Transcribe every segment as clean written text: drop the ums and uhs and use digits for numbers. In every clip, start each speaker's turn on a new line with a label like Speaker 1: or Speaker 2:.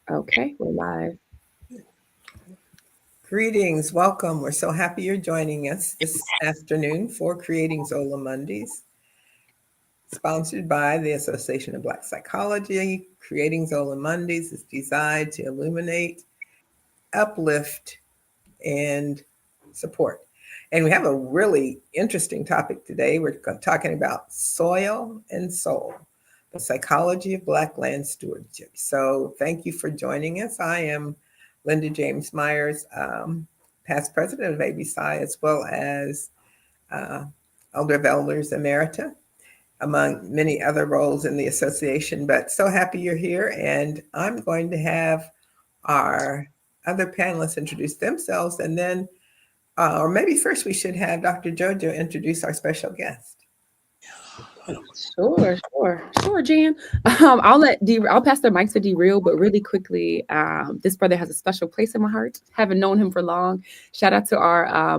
Speaker 1: Okay, we're live.
Speaker 2: Greetings, welcome. We're so happy you're joining us this afternoon for Creating Zola Mondays, sponsored by the Association of Black Psychology. Creating Zola Mondays is designed to illuminate, uplift, and support. And we have a really interesting topic today. We're talking about soil and soul, the psychology of Black land stewardship. So, thank you for joining us. I am Linda James Myers, past president of ABSI, as well as uh, Elder of Elders Emerita, among many other roles in the association. But so happy you're here, and I'm going to have our other panelists introduce themselves, and then, or maybe first we should have Dr. Jojo introduce our special guest.
Speaker 1: Sure, Jan. I'll pass the mic to D Real, but really quickly, this brother has a special place in my heart. Haven't known him for long. Shout out to our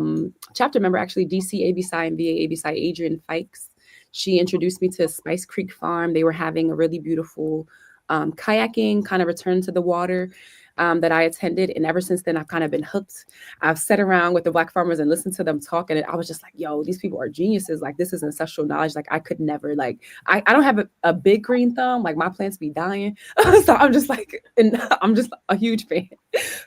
Speaker 1: chapter member, actually, DC ABSI and VA ABSI, Adrian Fikes. She introduced me to Spice Creek Farm. They were having a really beautiful kayaking kind of return to the water that I attended. And ever since then, I've kind of been hooked. I've sat around with the Black farmers and listened to them talk. And I was just like, yo, these people are geniuses. Like, this is ancestral knowledge. Like, I could never, like, I don't have a big green thumb. Like, my plants be dying. So I'm just like, and I'm just a huge fan.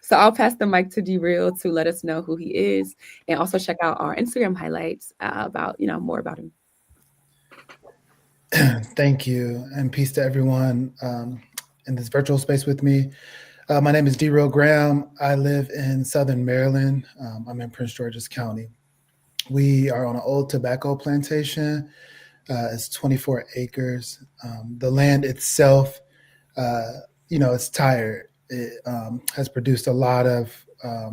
Speaker 1: So I'll pass the mic to D Real to let us know who he is and also check out our Instagram highlights about, more about him.
Speaker 3: Thank you, and peace to everyone in this virtual space with me. My name is D. Graham. I live in Southern Maryland. I'm in Prince George's County. We are on an old tobacco plantation. It's 24 acres. The land itself, it's tired. It has produced a lot of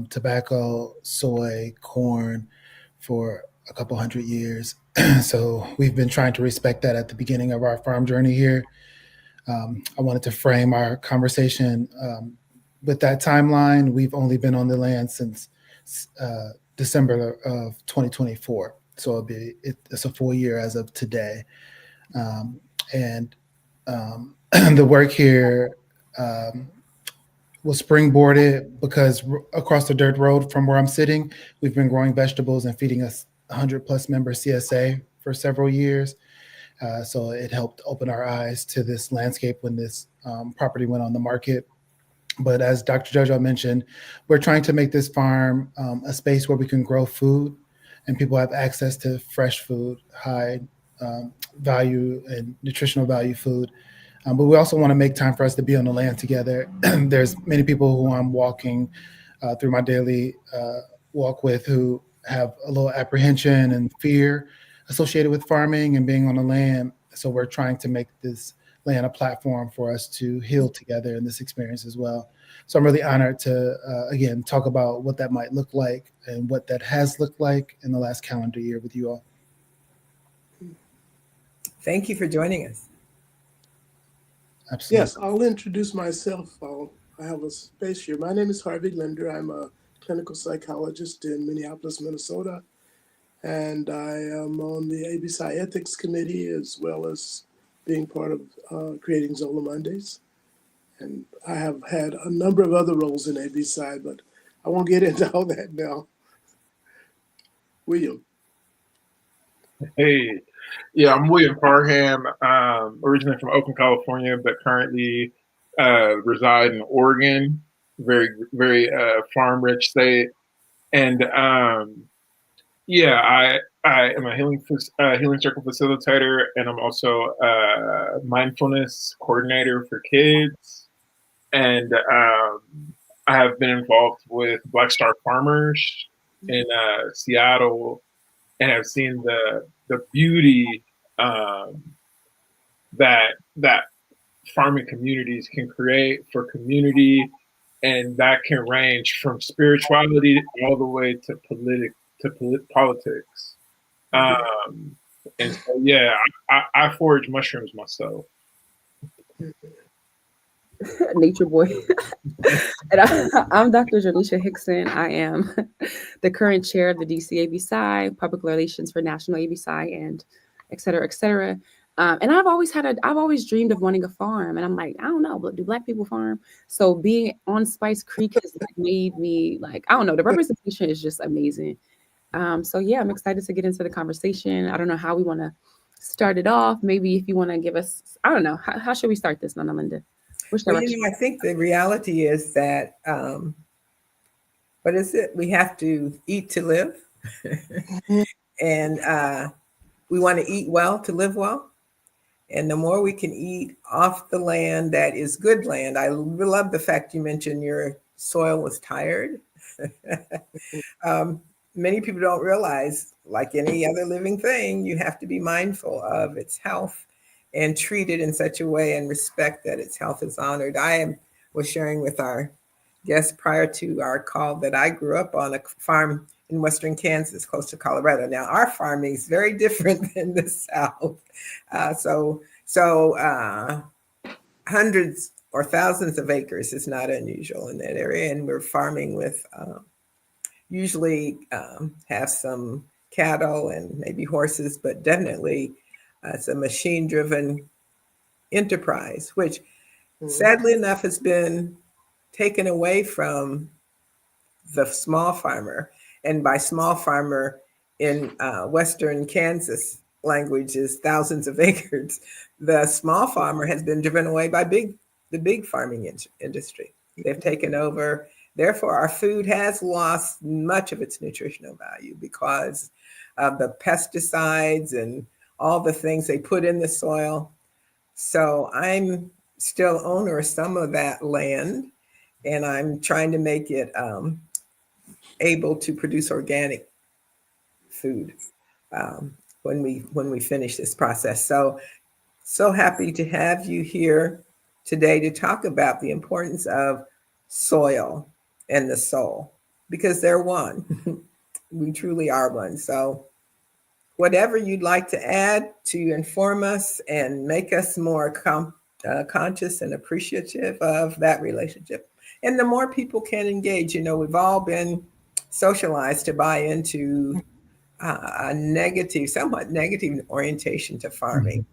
Speaker 3: tobacco, soy, corn for a couple hundred years. So we've been trying to respect that at the beginning of our farm journey here. I wanted to frame our conversation with that timeline. We've only been on the land since December of 2024. So it's a full year as of today. And the work here was springboarded because across the dirt road from where I'm sitting, we've been growing vegetables and feeding us 100 plus member CSA for several years. So it helped open our eyes to this landscape when this property went on the market. But as Dr. Jojo mentioned, we're trying to make this farm a space where we can grow food and people have access to fresh food, high value and nutritional value food. But we also want to make time for us to be on the land together. There's many people who I'm walking through my daily walk with who have a little apprehension and fear associated with farming and being on the land. So we're trying to make this land a platform for us to heal together in this experience as well. So I'm really honored to, again, talk about what that might look like and what that has looked like in the last calendar year with you all.
Speaker 2: Thank you for joining us.
Speaker 3: Absolutely.
Speaker 4: Yes, I'll introduce myself. I have a space here. My name is Harvey Linder. I'm a clinical psychologist in Minneapolis, Minnesota, and I am on the ABSI Ethics Committee as well as being part of Creating Zola Mondays. And I have had a number of other roles in ABSI, but I won't get into all that now. William.
Speaker 5: Hey, yeah, I'm William Parham, originally from Oakland, California, but currently reside in Oregon, very, very farm-rich state. And I am a healing circle facilitator, and I'm also a mindfulness coordinator for kids. And I have been involved with Black Star Farmers in Seattle, and have seen the beauty that farming communities can create for community, and that can range from spirituality all the way to politics. And so, yeah, I forage mushrooms myself.
Speaker 1: Nature boy. And I'm Dr. Janisha Hickson. I am the current chair of the DC ABSI, Public Relations for National ABSI, and et cetera, et cetera. And I've always dreamed of wanting a farm, and I'm like, I don't know, but do Black people farm? So being on Spice Creek has like made me like, I don't know, the representation is just amazing. So yeah, I'm excited to get into the conversation. I don't know how we want to start it off. Maybe if you want to give us, I don't know, how should we start this, Nana Linda? Which
Speaker 2: Well,
Speaker 1: direction?
Speaker 2: I think the reality is that, what is it? We have to eat to live. And we want to eat well to live well. And the more we can eat off the land that is good land, I love the fact you mentioned your soil was tired. um, Many people don't realize, like any other living thing, you have to be mindful of its health and treat it in such a way and respect that its health is honored. Was sharing with our guest prior to our call that I grew up on a farm in western Kansas, close to Colorado. Now, our farming is very different than the South. So hundreds or thousands of acres is not unusual in that area, and we're farming with usually have some cattle and maybe horses, but definitely it's a machine-driven enterprise, which sadly enough has been taken away from the small farmer. And by small farmer in Western Kansas language is thousands of acres. The small farmer has been driven away by the big farming industry. They've taken over. Therefore, our food has lost much of its nutritional value because of the pesticides and all the things they put in the soil. So I'm still owner of some of that land, and I'm trying to make it able to produce organic food when we finish this process. So happy to have you here today to talk about the importance of soil and the soul, because they're one. We truly are one. So whatever you'd like to add to inform us and make us more conscious and appreciative of that relationship. And the more people can engage, we've all been socialized to buy into a negative, somewhat negative orientation to farming.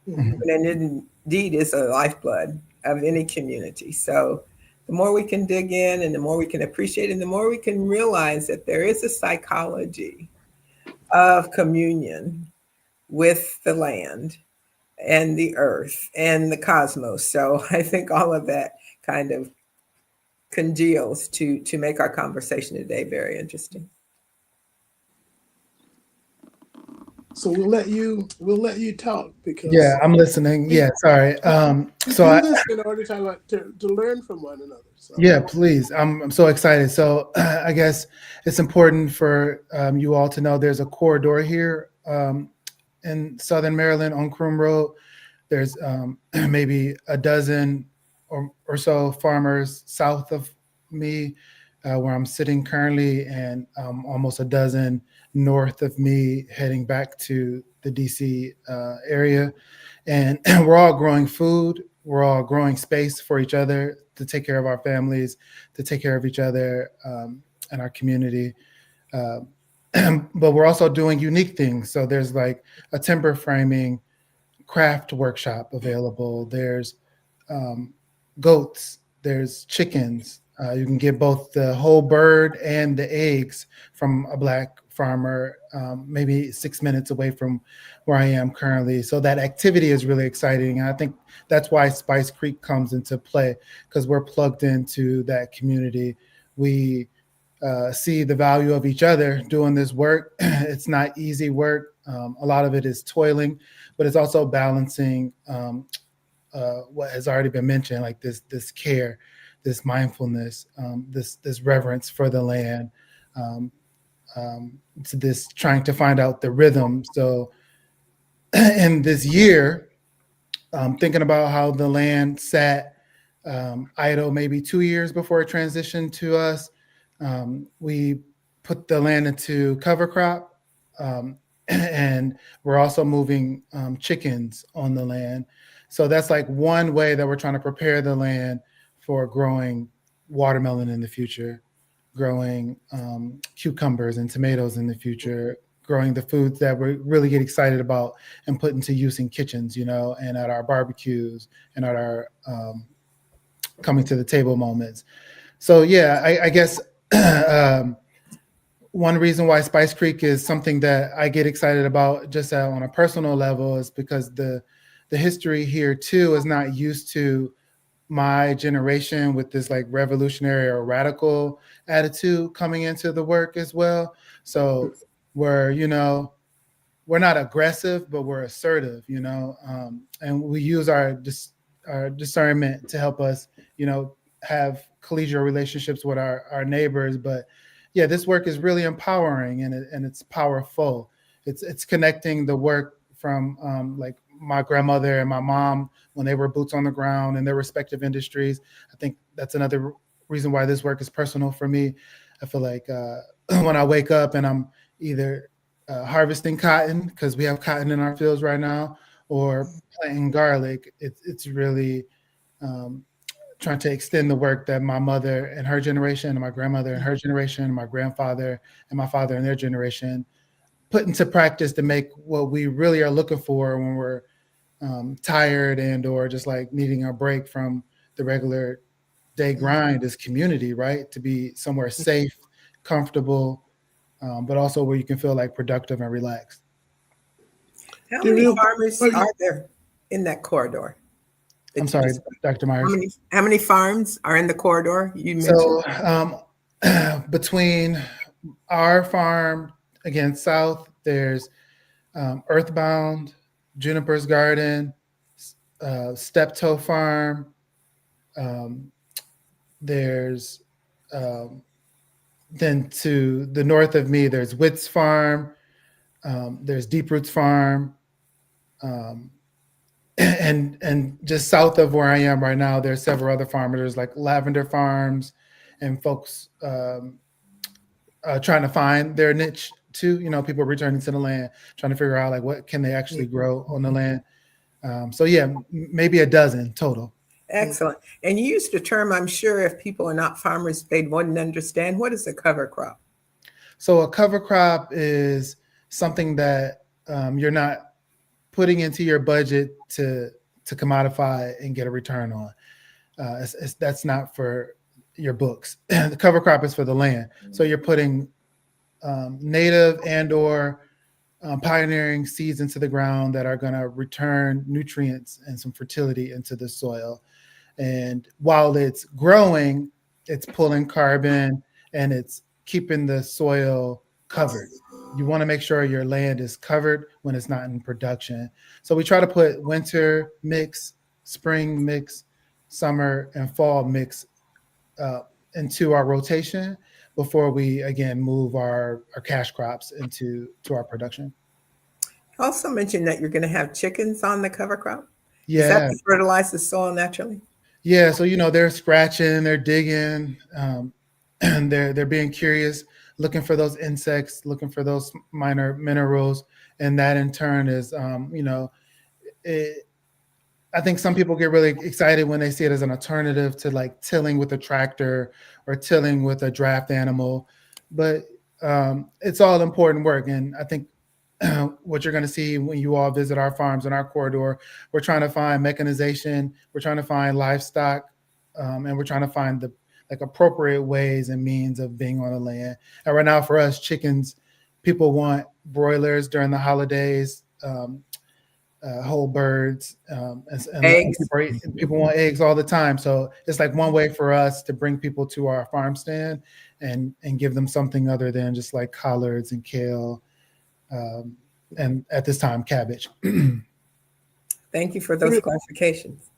Speaker 3: Mhm.
Speaker 2: And it indeed is a lifeblood of any community. So the more we can dig in and the more we can appreciate and the more we can realize that there is a psychology of communion with the land and the earth and the cosmos. So I think all of that kind of congeals to make our conversation today very interesting.
Speaker 4: So we'll let you talk
Speaker 3: Yeah,
Speaker 4: because
Speaker 3: I'm listening.
Speaker 4: we,
Speaker 3: Yeah, sorry.
Speaker 4: we
Speaker 3: So
Speaker 4: do this in order to learn from one another. So
Speaker 3: yeah, please. I'm so excited. So I guess it's important for you all to know there's a corridor here in Southern Maryland on Croom Road. There's maybe a dozen or so farmers south of me where I'm sitting currently, and almost a dozen north of me heading back to the DC area. And we're all growing food. We're all growing space for each other to take care of our families, to take care of each other and our community. Uh, but we're also doing unique things. So there's like a timber framing craft workshop available. There's goats, there's chickens. You can get both the whole bird and the eggs from a Black farmer, maybe 6 minutes away from where I am currently. So that activity is really exciting. And I think that's why Spice Creek comes into play, because we're plugged into that community. We see the value of each other doing this work. It's not easy work. A lot of it is toiling, but it's also balancing what has already been mentioned, like this care, this mindfulness, this reverence for the land, um, to this trying to find out the rhythm. So in this year, thinking about how the land sat idle maybe 2 years before it transitioned to us. We put the land into cover crop, and we're also moving chickens on the land. So that's like one way that we're trying to prepare the land for growing watermelon in the future, growing cucumbers and tomatoes in the future, growing the foods that we really get excited about and put into use in kitchens, you know, and at our barbecues and at our coming to the table moments. So yeah, I guess one reason why Spice Creek is something that I get excited about just on a personal level is because the history here too is not used to my generation with this like revolutionary or radical attitude coming into the work as well. So we're, you know, we're not aggressive, but we're assertive, you know, and we use our discernment to help us, you know, have collegial relationships with our neighbors. But yeah, this work is really empowering and it's powerful. It's connecting the work from like my grandmother and my mom when they were boots on the ground in their respective industries. I think that's another reason why this work is personal for me. I feel like when I wake up and I'm either harvesting cotton because we have cotton in our fields right now, or planting garlic. It's really um, trying to extend the work that my mother and her generation, and my grandmother and her generation, and my grandfather and my father and their generation put into practice to make what we really are looking for when we're tired and or just like needing a break from the regular day grind is community, right? To be somewhere safe, comfortable, but also where you can feel like productive and relaxed.
Speaker 2: How many
Speaker 4: Dereal,
Speaker 2: farmers are there in that corridor
Speaker 3: I'm
Speaker 2: that you
Speaker 3: sorry,
Speaker 2: described?
Speaker 3: Dr. Myers.
Speaker 2: How many farms are in the corridor you mentioned?
Speaker 3: So between our farm, again, south, there's Earthbound, Juniper's Garden, Steptoe Farm. Um, there's then to the north of me, there's Witt's Farm. There's Deep Roots Farm. Um, and just south of where I am right now, there's several other farmers like Lavender Farms and folks trying to find their niche too. You know, people returning to the land, trying to figure out like what can they actually grow on the land. So yeah, maybe a dozen total.
Speaker 2: Excellent. And you used a term, I'm sure if people are not farmers, they wouldn't understand. What is a cover crop?
Speaker 3: So a cover crop is something that you're not putting into your budget to commodify and get a return on. That's not for your books. The cover crop is for the land. So you're putting native and or pioneering seeds into the ground that are going to return nutrients and some fertility into the soil. And while it's growing, it's pulling carbon and it's keeping the soil covered. You want to make sure your land is covered when it's not in production. So we try to put winter mix, spring mix, summer and fall mix into our rotation before we again move our cash crops into our production.
Speaker 2: Also mentioned that you're going to have chickens on the cover crop. Is that
Speaker 3: Yeah.
Speaker 2: to fertilize the soil naturally?
Speaker 3: Yeah, so you know they're scratching, they're digging, and they're being curious, looking for those insects, looking for those minor minerals, and that in turn is, you know, I think some people get really excited when they see it as an alternative to like tilling with a tractor or tilling with a draft animal, but it's all important work, and I think what you're going to see when you all visit our farms in our corridor, we're trying to find mechanization, we're trying to find livestock, and we're trying to find the like appropriate ways and means of being on the land. And right now for us, chickens, people want broilers during the holidays, whole birds, and
Speaker 2: Eggs.
Speaker 3: people want eggs all the time. So it's like one way for us to bring people to our farm stand and give them something other than just like collards and kale. And at this time, cabbage.
Speaker 2: Thank you for those clarifications.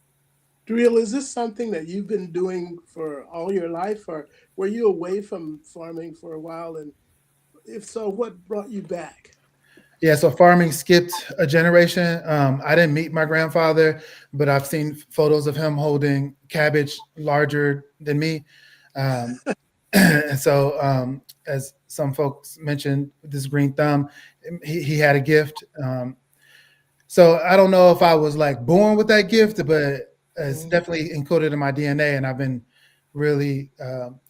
Speaker 4: Dereal, is this something that you've been doing for all your life, or were you away from farming for a while? And if so, what brought you back?
Speaker 3: Yeah, so farming skipped a generation. I didn't meet my grandfather, but I've seen photos of him holding cabbage larger than me. And so, as some folks mentioned, this green thumb, he had a gift. So I don't know if I was like born with that gift, but it's definitely encoded in my DNA. And I've been really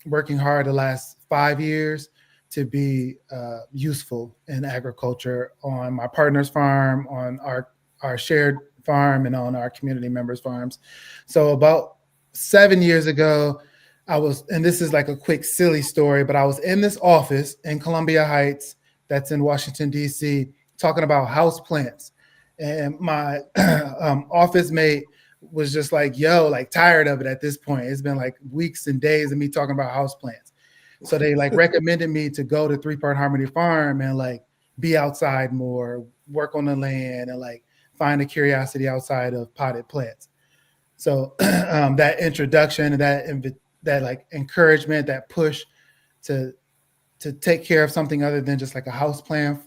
Speaker 3: working hard the last 5 years to be useful in agriculture on my partner's farm, on our shared farm, and on our community members' farms. So about 7 years ago, I was, and this is like a quick silly story, but I was in this office in Columbia Heights, that's in Washington D.C., talking about house plants, and my office mate was just like, "Yo, like tired of it at this point. It's been like weeks and days of me talking about house plants." So they like recommended me to go to Three Part Harmony Farm and like be outside more, work on the land, and like find a curiosity outside of potted plants. So that introduction and that like encouragement, that push to take care of something other than just like a house plant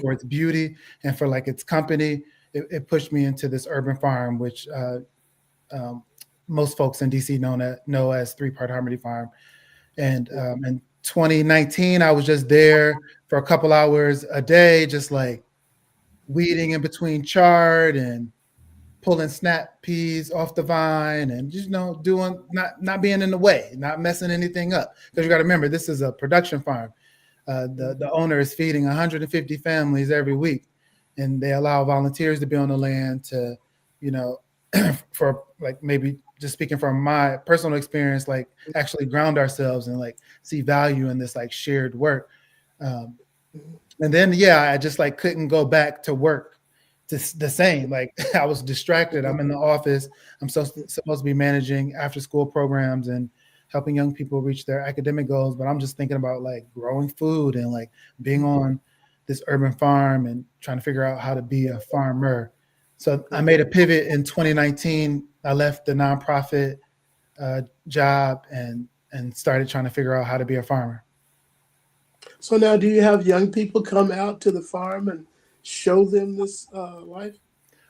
Speaker 3: for its beauty and for like its company, it pushed me into this urban farm, which most folks in DC know as Three Part Harmony Farm. And in 2019, I was just there for a couple hours a day, just like weeding in between chard and pulling snap peas off the vine, and just doing, not being in the way, not messing anything up. Because you got to remember, this is a production farm. The owner is feeding 150 families every week, and they allow volunteers to be on the land to, for like, maybe just speaking from my personal experience, like actually ground ourselves and like see value in this like shared work. And then, yeah, I just like couldn't go back to work the same. Like I was distracted. I'm in the office. I'm supposed to be managing after school programs and helping young people reach their academic goals. But I'm just thinking about like growing food and like being on this urban farm and trying to figure out how to be a farmer. So I made a pivot in 2019. I left the nonprofit job and started trying to figure out how to be a farmer.
Speaker 4: So now, do you have young people come out to the farm and show them this life?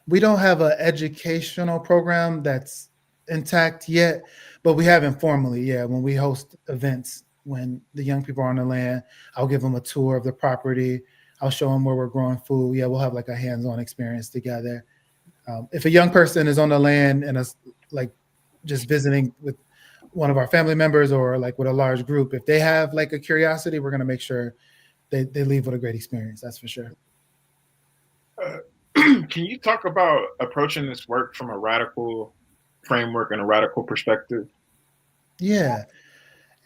Speaker 3: We don't have an educational program that's intact yet, but we have informally. Yeah, when we host events, when the young people are on the land, I'll give them a tour of the property. I'll show them where we're growing food. Yeah, we'll have like a hands-on experience together. If a young person is on the land and is like just visiting with one of our family members or like with a large group, if they have like a curiosity, we're going to make sure they leave with a great experience. That's for sure.
Speaker 5: Can you talk about approaching this work from a radical framework and a radical perspective?
Speaker 3: Yeah.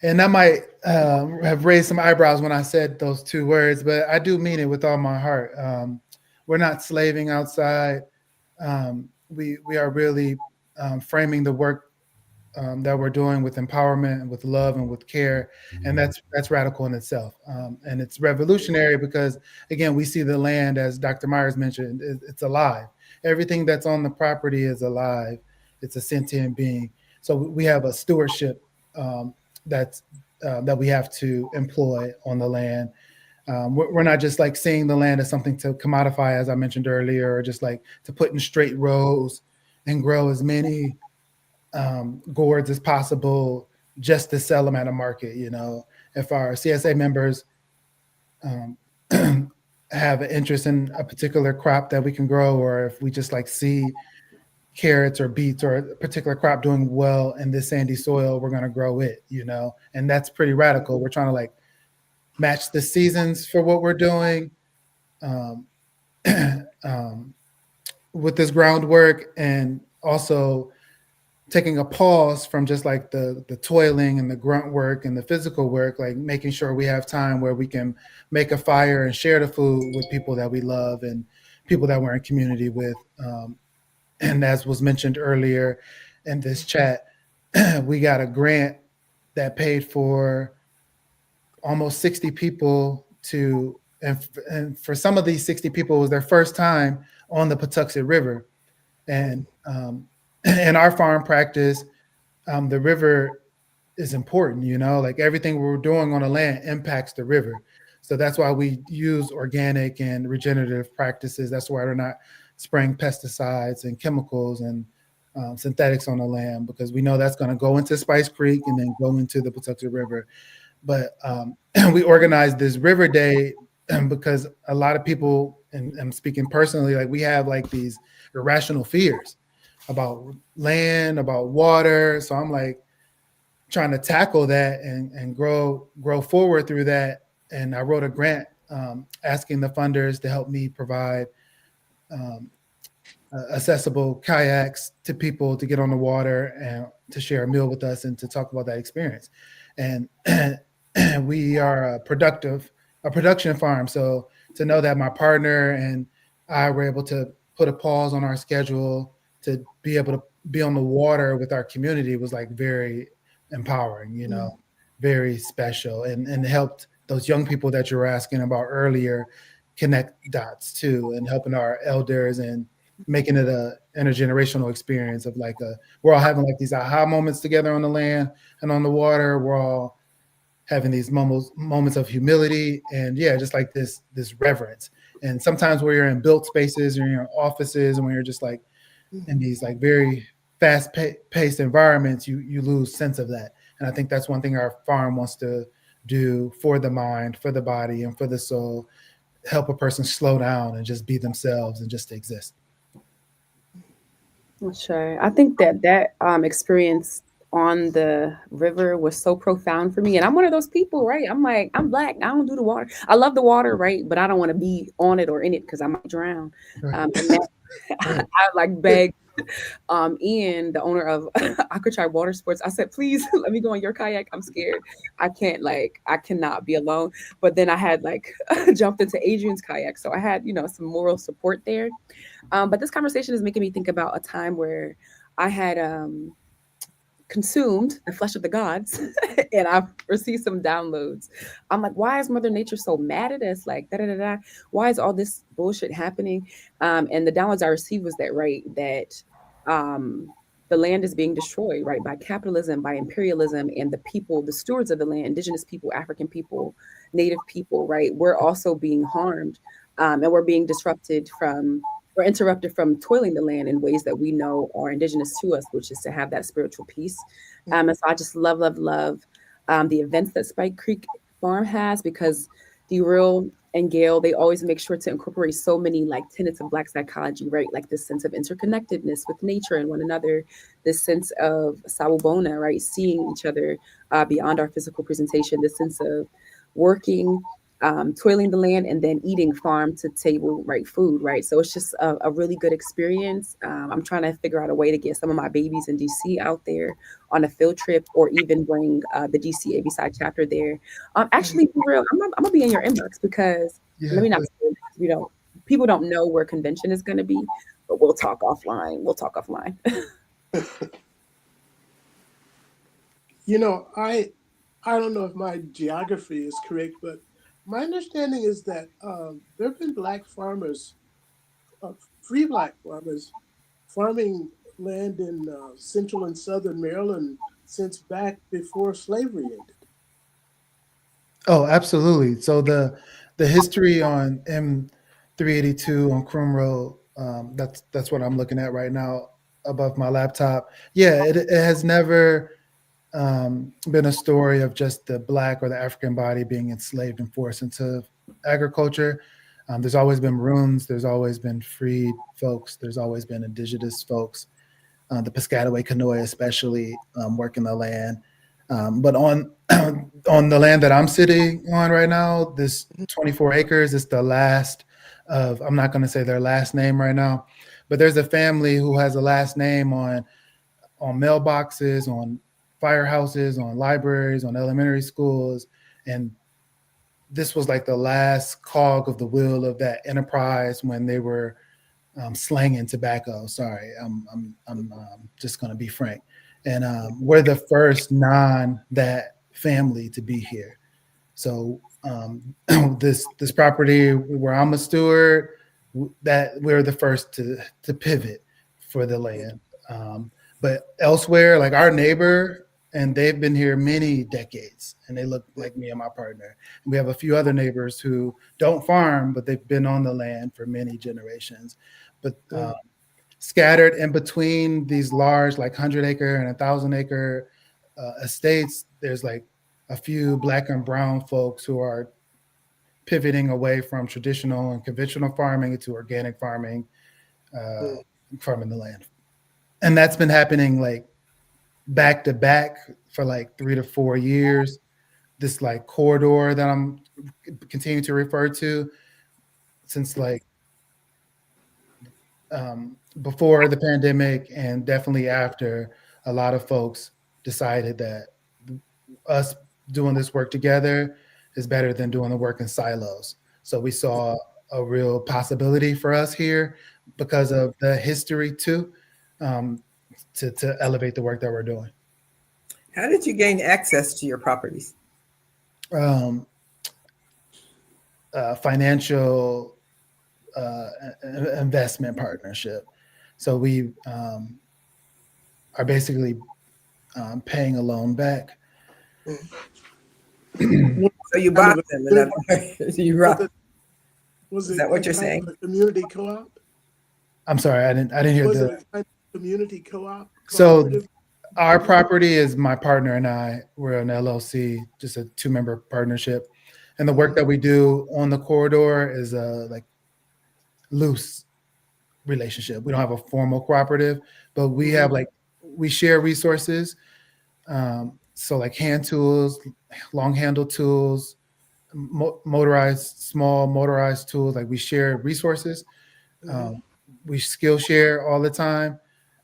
Speaker 3: And that might have raised some eyebrows when I said those two words, but I do mean it with all my heart. We're not slaving outside. We are really framing the work that we're doing with empowerment and with love and with care, and that's radical in itself. And it's revolutionary because, again, we see the land, as Dr. Myers mentioned, it's alive. Everything that's on the property is alive. It's a sentient being. So we have a stewardship that we have to employ on the land. We're not just like seeing the land as something to commodify, as I mentioned earlier, or just like to put in straight rows and grow as many gourds as possible just to sell them at a market. If our CSA members have an interest in a particular crop that we can grow, or if we just like see carrots or beets or a particular crop doing well in this sandy soil, we're going to grow it, and that's pretty radical. We're trying to like match the seasons for what we're doing with this groundwork, and also taking a pause from just like the toiling and the grunt work and the physical work, like making sure we have time where we can make a fire and share the food with people that we love and people that we're in community with. And as was mentioned earlier in this chat, we got a grant that paid for almost 60 people and for some of these 60 people, it was their first time on the Patuxent River. And in our farm practice, the river is important, like everything we're doing on the land impacts the river. So that's why we use organic and regenerative practices. That's why we're not spraying pesticides and chemicals and synthetics on the land, because we know that's going to go into Spice Creek and then go into the Patuxent River. But we organized this River Day because a lot of people, and I'm speaking personally, like we have like these irrational fears about land, about water. So I'm like trying to tackle that and grow forward through that and I wrote a grant asking the funders to help me provide um, accessible kayaks to people to get on the water and to share a meal with us and to talk about that experience. And we are a production farm. So to know that my partner and I were able to put a pause on our schedule to be able to be on the water with our community was like very empowering, very special, and helped those young people that you were asking about earlier connect dots too, and helping our elders and making it a intergenerational experience of like we're all having like these aha moments together on the land and on the water. We're all having these moments of humility and yeah, just like this reverence. And sometimes where you're in built spaces or you're in offices and when you're just like in these like very paced environments, you lose sense of that. And I think that's one thing our farm wants to do for the mind, for the body, and for the soul, help a person slow down and just be themselves and just exist.
Speaker 1: Sure. I think that experience on the river was so profound for me. And I'm one of those people, right? I'm like, I'm black. I don't do the water. I love the water, right? But I don't want to be on it or in it because I might drown.
Speaker 3: Right.
Speaker 1: And that,
Speaker 3: Right.
Speaker 1: I like beg Ian, the owner of Aquatribe Water Sports. I said, please let me go on your kayak. I'm scared. I cannot be alone. But then I had like jumped into Adrian's kayak. So I had, some moral support there. But this conversation is making me think about a time where I had consumed the flesh of the gods and I've received some downloads. I'm like, why is Mother Nature so mad at us? Like, da da da da. Why is all this bullshit happening? And the downloads I received was that, right, that the land is being destroyed, right, by capitalism, by imperialism, and the people, the stewards of the land, indigenous people, African people, native people, right, we're also being harmed. And we're being disrupted from we're interrupted from toiling the land in ways that we know are indigenous to us, which is to have that spiritual peace. And so I just love, love, love the events that Spike Creek Farm has because Real and Gail, they always make sure to incorporate so many like tenets of Black psychology, right? Like this sense of interconnectedness with nature and one another, this sense of sawubona, right? Seeing each other beyond our physical presentation, this sense of working toiling the land and then eating farm to table right food, right? So it's just a really good experience. I'm trying to figure out a way to get some of my babies in DC out there on a field trip or even bring the DC AB side chapter there. Actually, be real, I'm gonna be in your inbox because let
Speaker 3: Yeah.
Speaker 1: me not say it, because we don't people don't know where convention is going to be, but we'll talk offline. We'll talk offline.
Speaker 4: I don't know if my geography is correct, but my understanding is that there have been black farmers, free black farmers, farming land in central and southern Maryland since back before slavery ended.
Speaker 3: Oh, absolutely. So the history on M382 on Crum Road, that's what I'm looking at right now above my laptop. Yeah, it has never been a story of just the Black or the African body being enslaved and forced into agriculture. There's always been maroons, there's always been freed folks, there's always been indigenous folks, the Piscataway Kanoi especially working the land. But on on the land that I'm sitting on right now, this 24 acres is the last of, I'm not going to say their last name right now, but there's a family who has a last name on mailboxes, on firehouses, on libraries, on elementary schools. And this was like the last cog of the wheel of that enterprise when they were slanging tobacco. Sorry, I'm just going to be frank. And we're the first non that family to be here. So this property where I'm a steward, that we're the first to pivot for the land. But elsewhere, like our neighbor, and they've been here many decades, and they look like me and my partner. And we have a few other neighbors who don't farm, but they've been on the land for many generations. But scattered in between these large, like 100-acre and 1,000-acre estates, there's like a few Black and brown folks who are pivoting away from traditional and conventional farming into organic farming, farming the land. And that's been happening like back to back for like 3 to 4 years. This like corridor that I'm continue to refer to, since like before the pandemic and definitely after, a lot of folks decided that us doing this work together is better than doing the work in silos. So we saw a real possibility for us here because of the history too, um, to elevate the work that we're doing.
Speaker 2: How did you gain access to your properties?
Speaker 3: Um, Financial investment partnership. So we are basically paying a loan back.
Speaker 2: So you
Speaker 4: Kind of
Speaker 2: bought
Speaker 4: a
Speaker 2: them, in other
Speaker 4: community-
Speaker 2: words. You
Speaker 4: was
Speaker 2: robbed.
Speaker 4: it, was
Speaker 2: Is
Speaker 4: it
Speaker 2: that what
Speaker 4: a
Speaker 2: you're
Speaker 4: kind
Speaker 2: saying?
Speaker 4: of a community co-op?
Speaker 3: I'm sorry, I didn't hear
Speaker 4: Was it
Speaker 3: the.
Speaker 4: a kind of community co-op,
Speaker 3: So
Speaker 4: cooperative?
Speaker 3: our property is my partner and I. We're an LLC, just a 2-member partnership, and the work that we do on the corridor is a like loose relationship. We don't have a formal cooperative, but we have like we share resources. So like hand tools, long handle tools, motorized small motorized tools. Like we share resources. Um, we skill share all the time.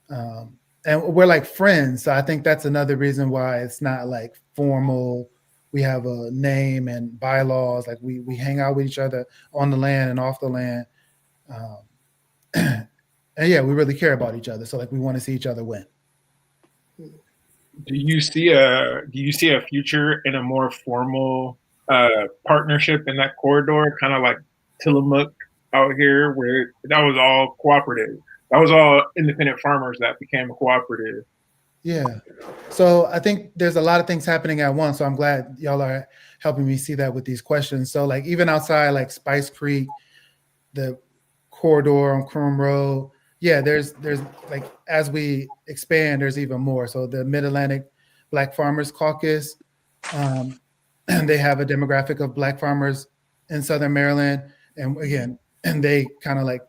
Speaker 3: And we're like friends. So I think that's another reason why it's not like formal. We have a name and bylaws. Like we hang out with each other on the land and off the land. Um, and yeah, we really care about each other. So like we want to see each other win.
Speaker 5: Do you see a future in a more formal partnership in that corridor, kind of like Tillamook out here, where that was all cooperative? That was all independent farmers that became a cooperative.
Speaker 3: Yeah. So I think there's a lot of things happening at once. So I'm glad y'all are helping me see that with these questions. So like even outside like Spice Creek, the corridor on Crum Road, yeah, there's like as we expand, there's even more. So the Mid Atlantic Black Farmers Caucus, um, they have a demographic of Black farmers in Southern Maryland, and again, and they kind of like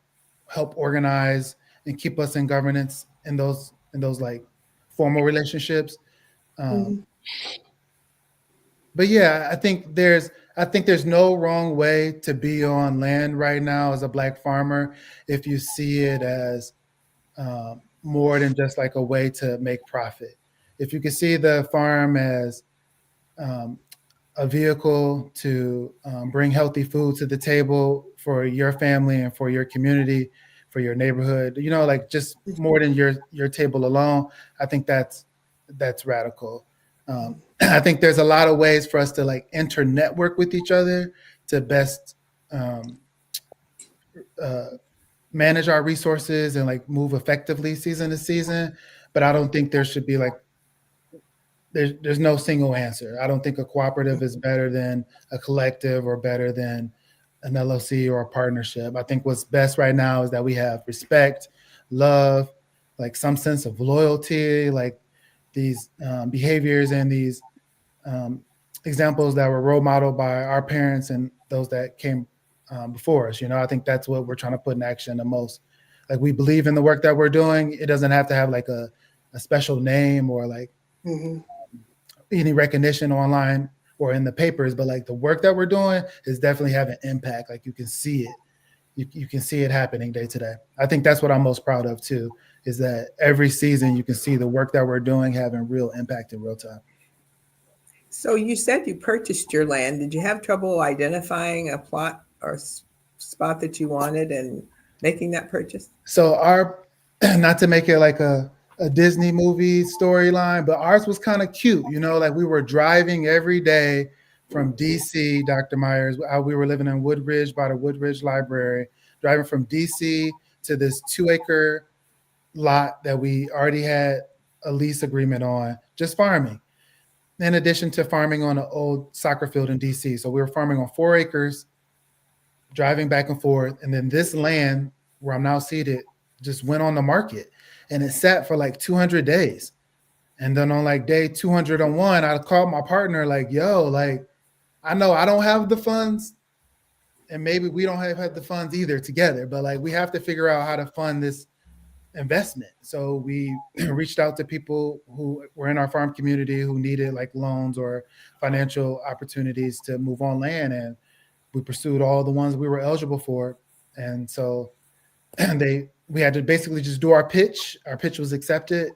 Speaker 3: help organize and keep us in governance in those like formal relationships. Um, but yeah, I think there's no wrong way to be on land right now as a Black farmer if you see it as more than just like a way to make profit. If you can see the farm as um, a vehicle to bring healthy food to the table for your family and for your community, for your neighborhood, you know, like just more than your table alone, I think that's radical. I think there's a lot of ways for us to like inter-network with each other to best um, uh, manage our resources and like move effectively season to season. But I don't think there should be like there's no single answer. I don't think a cooperative is better than a collective or better than an LLC or a partnership. I think what's best right now is that we have respect, love, like some sense of loyalty, like these behaviors and these um, examples that were role modeled by our parents and those that came before us. You know, I think that's what we're trying to put in action the most. Like we believe in the work that we're doing. It doesn't have to have like a special name or like any recognition online or in the papers, but like the work that we're doing is definitely having impact. Like you can see it. You can see it happening day to day. I think that's what I'm most proud of too, is that every season you can see the work that we're doing having real impact in real time.
Speaker 2: So you said you purchased your land. Did you have trouble identifying a plot or spot that you wanted and making that purchase?
Speaker 3: So our, not to make it like a Disney movie storyline, but ours was kind of cute. You know, like we were driving every day from DC, Dr. Myers. We were living in Woodridge by the Woodridge Library, driving from DC to this 2-acre lot that we already had a lease agreement on, just farming. In addition to farming on an old soccer field in DC. So we were farming on 4 acres, driving back and forth. And then this land where I'm now seated just went on the market and it sat for like 200 days. And then on like day 201, I called my partner like, yo, like, I know I don't have the funds and maybe we don't have had the funds either together, but like we have to figure out how to fund this investment. So we reached out to people who were in our farm community who needed like loans or financial opportunities to move on land, and we pursued all the ones we were eligible for. And so we had to basically just do our pitch. Our pitch was accepted.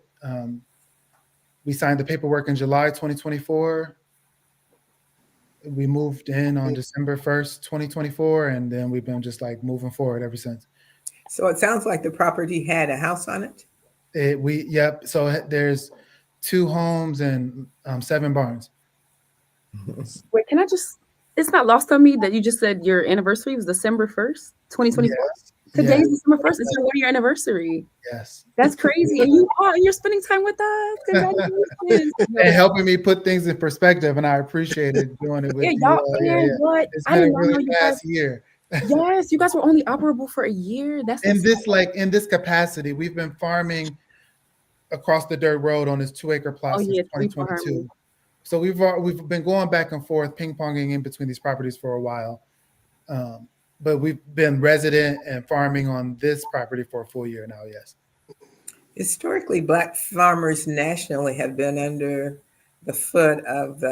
Speaker 3: We signed the paperwork in July 2024. We moved in on December 1st, 2024, and then we've been just like moving forward ever since.
Speaker 2: So it sounds like the property had a house on it.
Speaker 3: Yep. So there's 2 homes and 7 barns.
Speaker 1: Wait, can I just? It's not lost on me that you just said your anniversary was December 1st, 2024.
Speaker 3: Yes.
Speaker 1: Today's
Speaker 3: Yes.
Speaker 1: December 1st. It's your 1-year anniversary.
Speaker 3: Yes.
Speaker 1: That's crazy. And you're spending time with us. Congratulations.
Speaker 3: And helping me put things in perspective, and I appreciated doing it with
Speaker 1: Yeah,
Speaker 3: you.
Speaker 1: y'all.
Speaker 3: Yeah,
Speaker 1: And
Speaker 3: yeah.
Speaker 1: what?
Speaker 3: It's
Speaker 1: I
Speaker 3: been
Speaker 1: did
Speaker 3: a
Speaker 1: not know
Speaker 3: really
Speaker 1: you guys.
Speaker 3: fast year.
Speaker 1: Yes, you guys were only operable for a year. That's
Speaker 3: In this capacity, we've been farming across the dirt road on this 2-acre plot since
Speaker 1: yeah, tree
Speaker 3: 2022.
Speaker 1: farming.
Speaker 3: So we've been going back and forth, ping ponging in between these properties for a while. But we've been resident and farming on this property for a full year now. Yes.
Speaker 2: Historically, Black farmers nationally have been under the foot of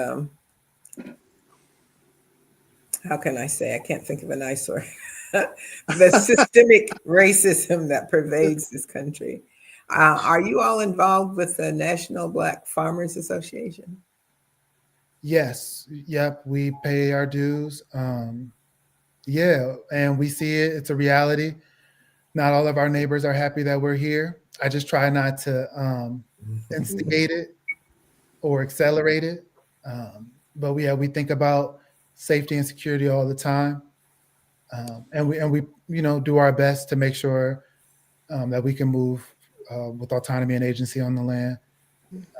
Speaker 2: how can I say? I can't think of a nice word. The systemic racism that pervades this country. Are you all involved with the National Black Farmers Association?
Speaker 3: Yes. Yep. We pay our dues. Yeah, and we see it. It's a reality. Not all of our neighbors are happy that we're here. I just try not to instigate it or accelerate it. But we think about safety and security all the time, and we do our best to make sure that we can move with autonomy and agency on the land.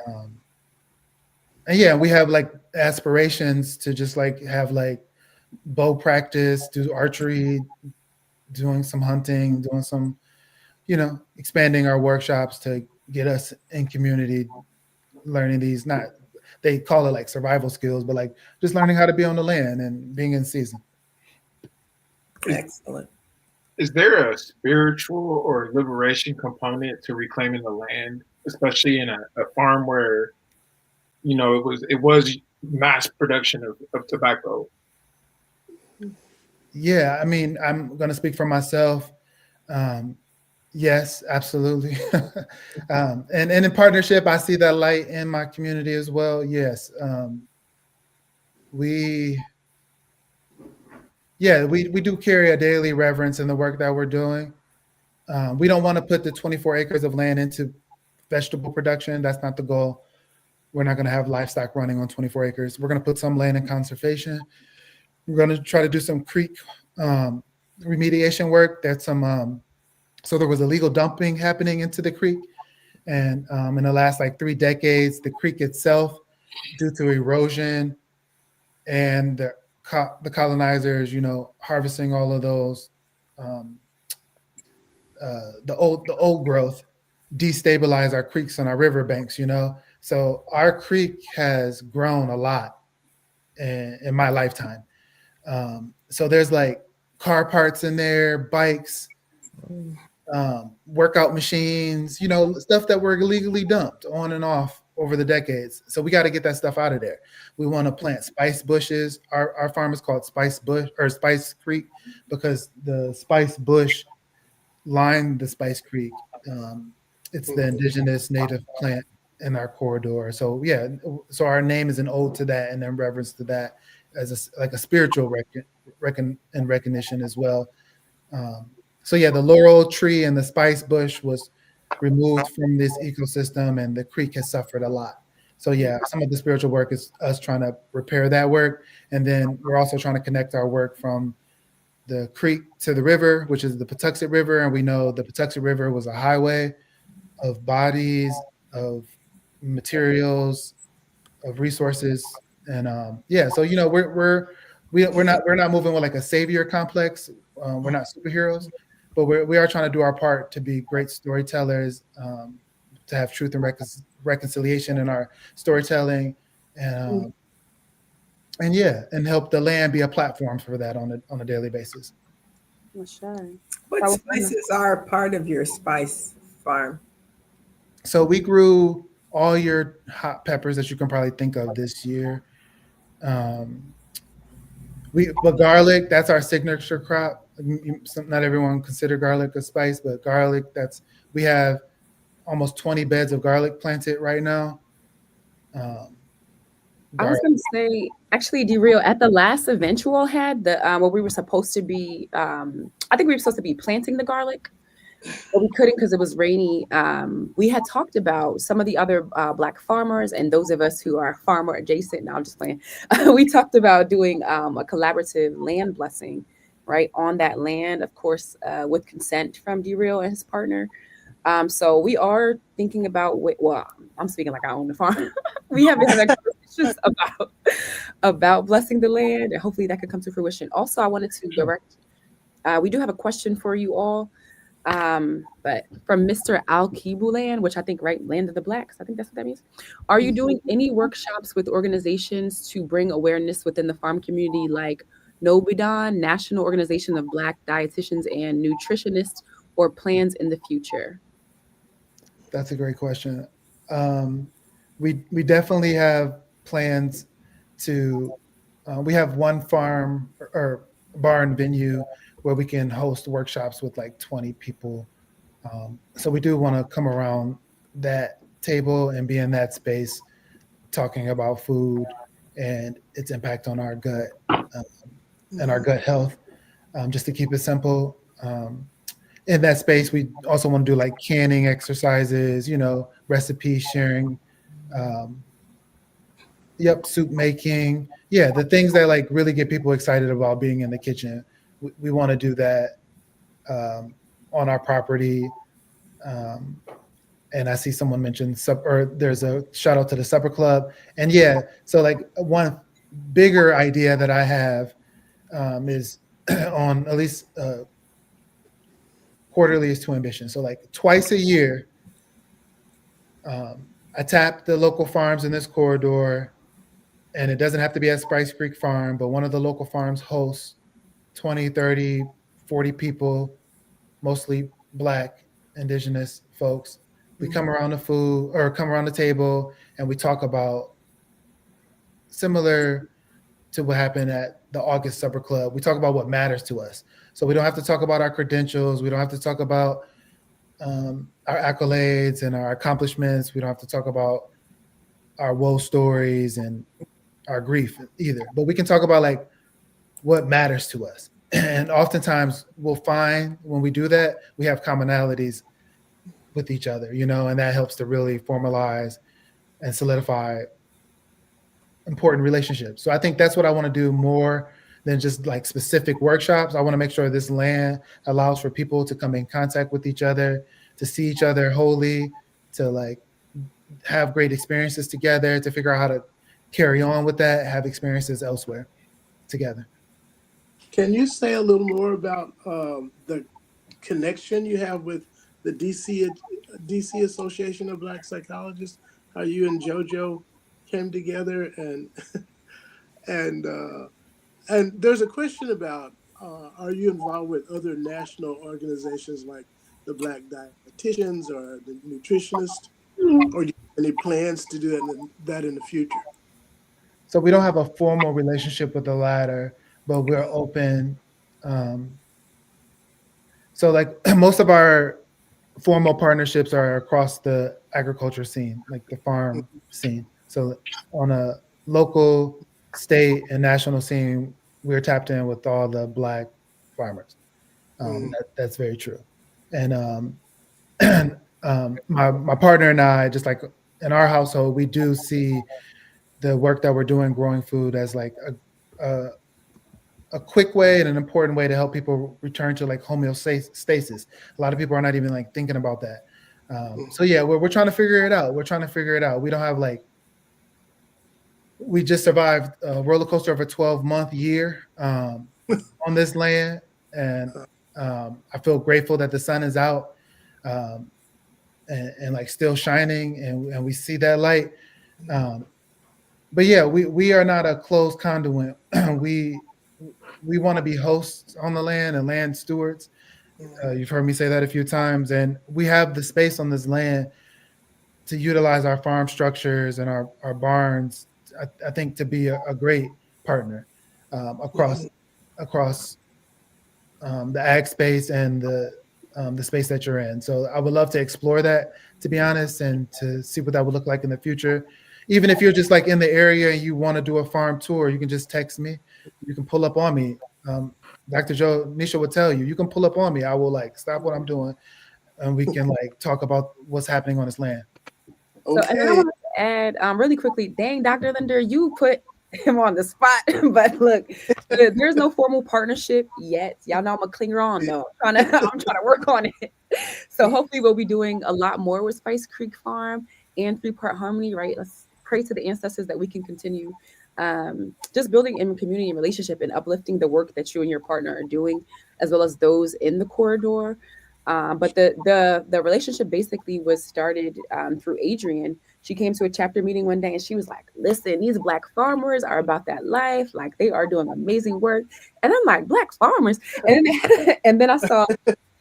Speaker 3: And yeah, we have like aspirations to just like have like bow practice, do archery, doing some hunting, doing some, expanding our workshops to get us in community, learning these, not, they call it like survival skills, but like just learning how to be on the land and being in season.
Speaker 2: Excellent.
Speaker 5: Is there a spiritual or liberation component to reclaiming the land, especially in a farm where it was mass production of tobacco?
Speaker 3: Yeah, I mean, I'm going to speak for myself. Yes, absolutely. And in partnership, I see that light in my community as well. Yes. We do carry a daily reverence in the work that we're doing. We don't want to put the 24 acres of land into vegetable production. That's not the goal. We're not going to have livestock running on 24 acres. We're going to put some land in conservation. We're going to try to do some creek remediation work. That's some so there was illegal dumping happening into the creek, and in the last like 3 decades, the creek itself, due to erosion and the colonizers, harvesting all of those the old growth, destabilize our creeks and our riverbanks. So our creek has grown a lot in my lifetime. So there's like car parts in there, bikes, workout machines, stuff that were illegally dumped on and off over the decades. So we got to get that stuff out of there. We want to plant spice bushes. Our farm is called Spice Bush or Spice Creek because the spice bush lined the Spice Creek. It's the indigenous native plant in our corridor. So yeah, so our name is an ode to that and in reverence to that as like a spiritual recognition as well. So yeah, the laurel tree and the spice bush was removed from this ecosystem, and the creek has suffered a lot. So yeah, some of the spiritual work is us trying to repair that work, and then we're also trying to connect our work from the creek to the river, which is the Patuxent River, and we know the Patuxent River was a highway of bodies, of materials, of resources, and so we're not moving with like a savior complex. We're not superheroes, but we are trying to do our part to be great storytellers, to have truth and reconciliation in our storytelling, and and help the land be a platform for that on a daily basis.
Speaker 2: What spices are part of your spice farm?
Speaker 3: So we grew all your hot peppers that you can probably think of this year. Um, but garlic, that's our signature crop. Not everyone consider garlic a spice, but garlic, we have almost 20 beds of garlic planted right now. Um,
Speaker 1: I was
Speaker 3: garlic.
Speaker 1: going to say, actually, derail at the last event you all had, the where we were supposed to be, I think we were supposed to be planting the garlic, but we couldn't because it was rainy. We had talked about some of the other Black farmers and those of us who are farmer adjacent. Now I'm just playing. We talked about doing a collaborative land blessing, right, on that land, of course, with consent from Derail and his partner. So we are thinking about, well, I'm speaking like I own the farm. We have been having conversations about blessing the land, and hopefully that could come to fruition. Also, I wanted to direct. We do have a question for you all, but from Mr. Al Kibulan, which I think right, Land of the Blacks. I think that's what that means. Are you doing any workshops with organizations to bring awareness within the farm community, like Nobidan, National Organization of Black Dietitians and Nutritionists, or plans in the future?
Speaker 3: That's a great question. Um, we definitely have plans to. We have one farm or barn venue where we can host workshops with like 20 people. So we do want to come around that table and be in that space talking about food and its impact on our gut and our gut health. Just to keep it simple. In that space, we also want to do like canning exercises, recipe sharing, um, soup making. Yeah, the things that like really get people excited about being in the kitchen. We want to do that on our property. Um, and I see someone mentioned or there's a shout out to the supper club. And yeah, so like one bigger idea that I have is on at least quarterly is too ambitious. So like twice a year, I tap the local farms in this corridor, and it doesn't have to be at Spice Creek Farm, but one of the local farms hosts 20, 30, 40 people, mostly Black, indigenous folks. We come around the food or come around the table and we talk about similar to what happened at the August Supper Club. We talk about what matters to us. So we don't have to talk about our credentials. We don't have to talk about our accolades and our accomplishments. We don't have to talk about our woe stories and our grief either. But we can talk about like what matters to us. And oftentimes we'll find when we do that, we have commonalities with each other, and that helps to really formalize and solidify important relationships. So I think that's what I want to do more than just like specific workshops. I want to make sure this land allows for people to come in contact with each other, to see each other wholly, to like have great experiences together, to figure out how to carry on with that, have experiences elsewhere together.
Speaker 4: Can you say a little more about the connection you have with the DC Association of Black Psychologists? How you and JoJo came together, and there's a question about are you involved with other national organizations like the Black Dietitians or the Nutritionists, or do you have any plans to do that in the future?
Speaker 3: So we don't have a formal relationship with the latter, but we're open. Um, so like most of our formal partnerships are across the agriculture scene, like the farm scene. So on a local, state, and national scene, we're tapped in with all the Black farmers. That's very true. And my partner and I, just like in our household, we do see the work that we're doing growing food as like a quick way and an important way to help people return to like homeostasis. A lot of people are not even like thinking about that. So yeah, we're trying to figure it out. We're trying to figure it out. We don't have like, we just survived a roller coaster of a 12-month year on this land. And I feel grateful that the sun is out and like still shining and we see that light. But yeah, we are not a closed conduit. We want to be hosts on the land and land stewards. You've heard me say that a few times, and we have the space on this land to utilize our farm structures and our barns. I think to be a great partner across across the ag space and the space that you're in. So I would love to explore that, to be honest, and to see what that would look like in the future. Even if you're just like in the area and you want to do a farm tour, you can just text me. You can pull up on me. Um, Dr. Joe Nisha will tell you. You can pull up on me. I will like stop what I'm doing, and we can like talk about what's happening on this land.
Speaker 1: So, and then I
Speaker 4: Okay.
Speaker 1: want to add really quickly, dang, Dr. Linder, you put him on the spot. But look, there's no formal partnership yet. Y'all know I'm a clinger on though. I'm trying to work on it. So hopefully we'll be doing a lot more with Spice Creek Farm and Three Part Harmony, right? Let's pray to the ancestors that we can continue just building in community and relationship and uplifting the work that you and your partner are doing, as well as those in the corridor. But the relationship basically was started through Adrian. She came to a chapter meeting one day and she was like, "Listen, these Black farmers are about that life. Like they are doing amazing work." And I'm like, "Black farmers?" And then, and then I saw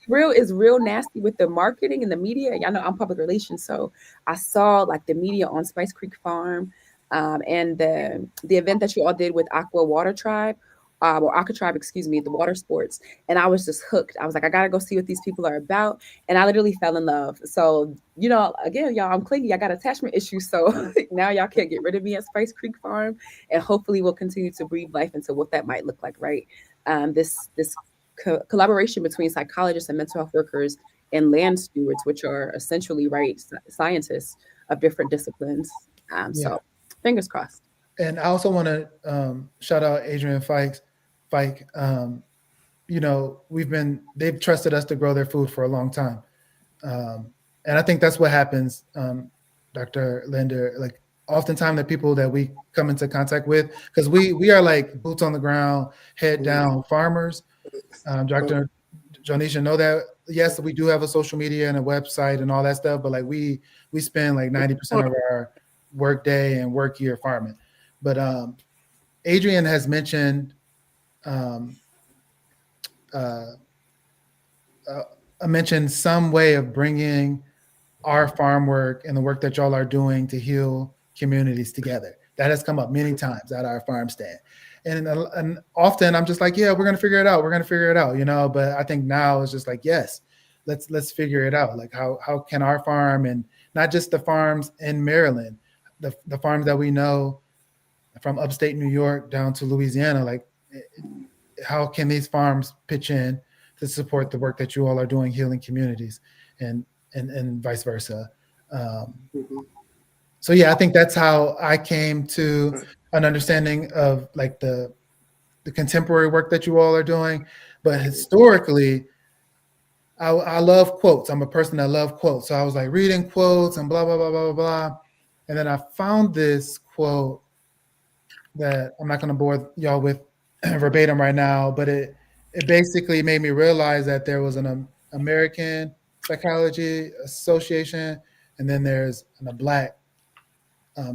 Speaker 1: Real is real nasty with the marketing and the media. Y'all know I'm public relations, so I saw like the media on Spice Creek Farm, and the event that you all did with Aqua Water Tribe, or Aqua Tribe, excuse me, the water sports, and I was just hooked. I was like, I gotta go see what these people are about, and I literally fell in love. So again, y'all, I'm clingy. I got attachment issues, so now y'all can't get rid of me at Spice Creek Farm, and hopefully we'll continue to breathe life into what that might look like, right? This collaboration between psychologists and mental health workers and land stewards, which are essentially right scientists of different disciplines.
Speaker 3: Yeah.
Speaker 1: So fingers crossed.
Speaker 3: And I also want to shout out Adrian Fikes. Fike, they've trusted us to grow their food for a long time. And I think that's what happens, Dr. Linder. Like oftentimes the people that we come into contact with, because we are like boots on the ground, head down farmers. Dr. Jonisha know that. Yes, we do have a social media and a website and all that stuff, but like we spend like 90% of our work day and work year farming. But Adrian has mentioned uh, mentioned some way of bringing our farm work and the work that y'all are doing to heal communities together. That has come up many times at our farm stand. And often I'm just like, yeah, we're gonna figure it out. We're gonna figure it out, But I think now it's just like, yes, let's figure it out. Like how can our farm, and not just the farms in Maryland, the farms that we know from upstate New York down to Louisiana, like how can these farms pitch in to support the work that you all are doing healing communities, and vice versa.
Speaker 4: Mhm.
Speaker 3: So yeah, I think that's how I came to an understanding of like the contemporary work that you all are doing. But historically, I love quotes. I'm a person that love quotes. So I was like reading quotes and blah blah blah blah blah blah. And then I found this quote that I'm not going to bore y'all with verbatim right now, but it basically made me realize that there was an American Psychology Association, and then there's a Black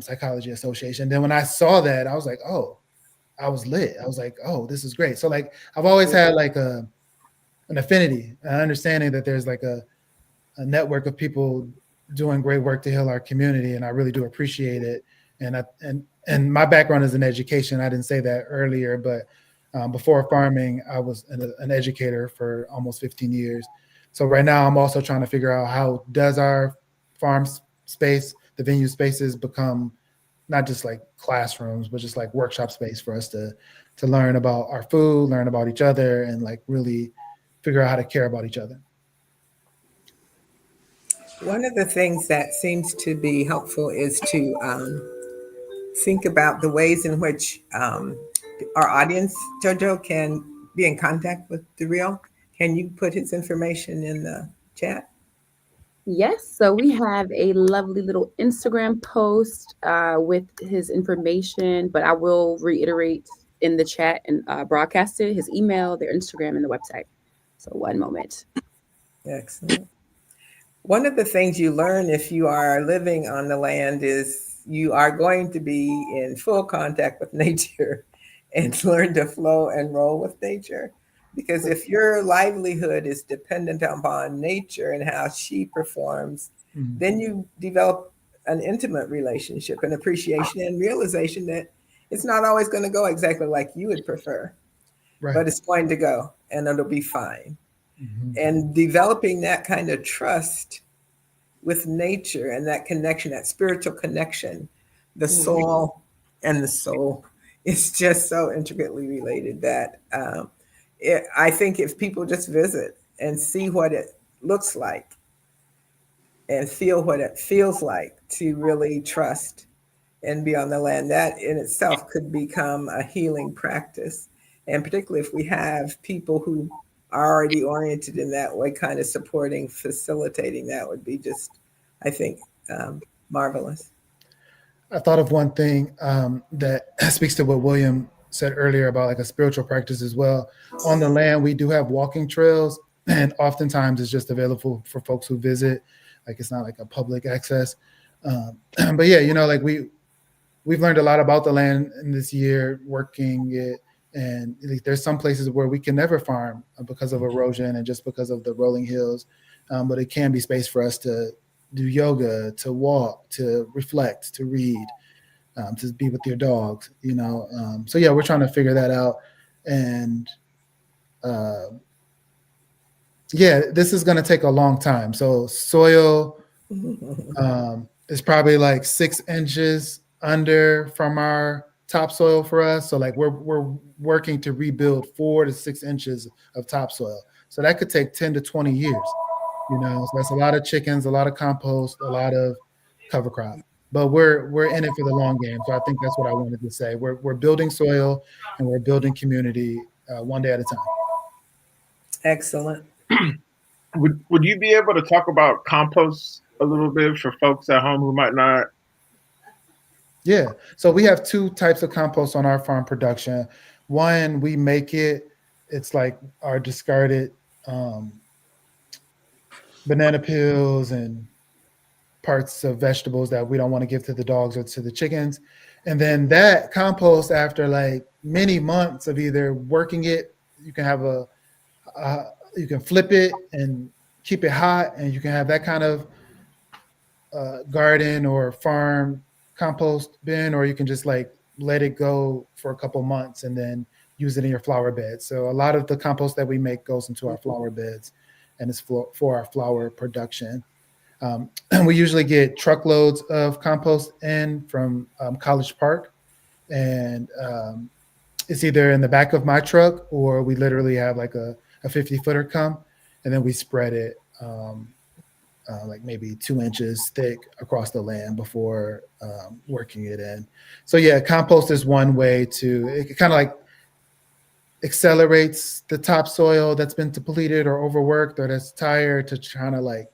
Speaker 3: Psychology Association. Then when I saw that, I was like, oh, I was lit. I was like, oh, this is great. So like I've always had like an affinity, an understanding that there's like a network of people doing great work to heal our community, and I really do appreciate it. And my background is in education. I didn't say that earlier, but before farming, I was an educator for almost 15 years. So right now, I'm also trying to figure out how does our farm space, the venue spaces, become not just like classrooms, but just like workshop space for us to learn about our food, learn about each other, and like really figure out how to care about each other.
Speaker 2: One of the things that seems to be helpful is to think about the ways in which our audience, Jojo, can be in contact with the real. Can you put his information in the chat?
Speaker 1: Yes, so we have a lovely little Instagram post with his information, but I will reiterate in the chat and broadcast it, his email, their Instagram, and the website. So one moment.
Speaker 2: Excellent. One of the things you learn if you are living on the land is you are going to be in full contact with nature and learn to flow and roll with nature. Because if your livelihood is dependent upon nature and how she performs,
Speaker 3: Mhm.
Speaker 2: then you develop an intimate relationship and appreciation and realization that it's not always going to go exactly like you would prefer,
Speaker 3: Right.
Speaker 2: but it's going to go and it'll be fine.
Speaker 3: Mhm.
Speaker 2: And developing that kind of trust with nature and that connection, that spiritual connection, the soul and the soul is just so intricately related that I think if people just visit and see what it looks like and feel what it feels like to really trust and be on the land, that in itself could become a healing practice. And particularly if we have people who are already oriented in that way, kind of supporting, facilitating, that would be just, I think, marvelous.
Speaker 3: I thought of one thing that speaks to what William said earlier about like a spiritual practice as well. On the land, we do have walking trails, and oftentimes it's just available for folks who visit. Like it's not like a public access. But yeah, like we've learned a lot about the land in this year working it, and there's some places where we can never farm because of erosion and just because of the rolling hills. But it can be space for us to do yoga, to walk, to reflect, to read, to be with your dogs. So yeah, we're trying to figure that out. And uh, yeah, this is going to take a long time. So soil is probably like 6 inches under from our topsoil for us. So like we're working to rebuild 4 to 6 inches of topsoil. So that could take 10 to 20 years. So that's a lot of chickens, a lot of compost, a lot of cover crop. But we're in it for the long game. So I think that's what I wanted to say. We're building soil and we're building community one day at a time.
Speaker 2: Excellent.
Speaker 5: Would you be able to talk about compost a little bit for folks at home who might not?
Speaker 3: Yeah. So we have two types of compost on our farm production. One, we make it, it's like our discarded um, banana peels and parts of vegetables that we don't want to give to the dogs or to the chickens. And then that compost, after like many months of either working it, you can have you can flip it and keep it hot, and you can have that kind of garden or farm compost bin, or you can just like let it go for a couple months and then use it in your flower bed. So a lot of the compost that we make goes into our flower beds, and it's for our flower production. And we usually get truckloads of compost in from College Park, and it's either in the back of my truck or we literally have like a 50-footer come, and then we spread it like maybe 2 inches thick across the land before working it in. So yeah, compost is one way to, it kind of like accelerates the topsoil that's been depleted or overworked or that's tired, to trying to like